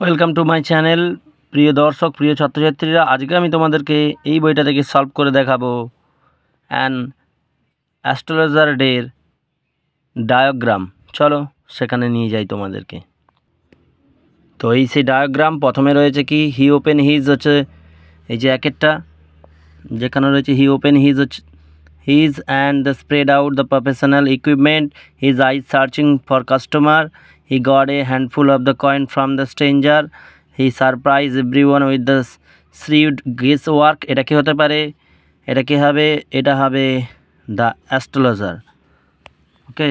Welcome to my channel. প্রিয় দর্শক, প্রিয় ছাত্রছাত্রীরা, আজকে আমি তোমাদেরকে এই বইটা থেকে সলভ করে দেখাবো অ্যান অ্যাস্ট্রোলজার ডের ডায়াগ্রাম। চলো সেখানে নিয়ে যাই তোমাদেরকে। তো এই সেই ডায়াগ্রাম প্রথমে রয়েছে কি হি ওপেন হিজ, হচ্ছে এই যে একেরটা যেখানে রয়েছে হি ওপেন হিজ হচ্ছে his and the spread out the professional equipment, his eyes searching for customer, he got a handful of the coin from the stranger, he surprise everyone with the shrewd guess work. এটা কি হতে পারে? এটা কি হবে? এটা হবে the astrologer. Okay,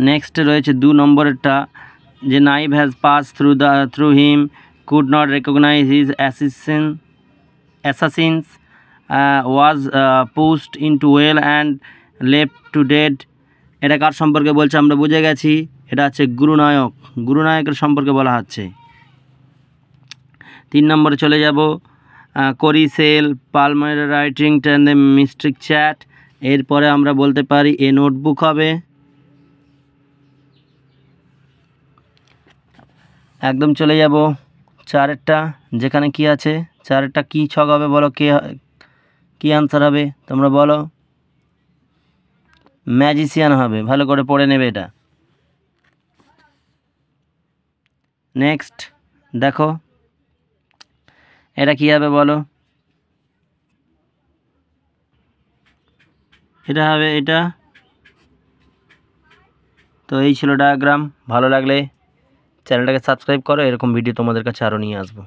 next রয়েছে 2 নম্বরেরটা, যে knife has pass through him, could not recognise his assassins, was pushed into well and left to dead. এটা কার সম্পর্কে বলছে আমরা বুঝে গেছি, এটা হচ্ছে গুরুনায়কের সম্পর্কে বলা হচ্ছে। 3 নম্বরে চলে যাব, করি cell Palmer writing tan the mystic chat. এরপরে আমরা বলতে পারি এ নোটবুক হবে। একদম চলে যাব 4এরটা, যেখানে কি আছে 4এরটা কি ছক হবে বলো, কি আনসার হবে তোমরা বলো? ম্যাজিশিয়ান হবে, ভালো করে পড়ে নেবে এটা। নেক্সট দেখো এটা কি হবে বলো? এটা হবে এটা। তো এই ছিল ডায়াগ্রাম। ভালো লাগলে চ্যানেলটাকে সাবস্ক্রাইব করো, এরকম ভিডিও তোমাদের কাছে আরও নিয়ে আসবো।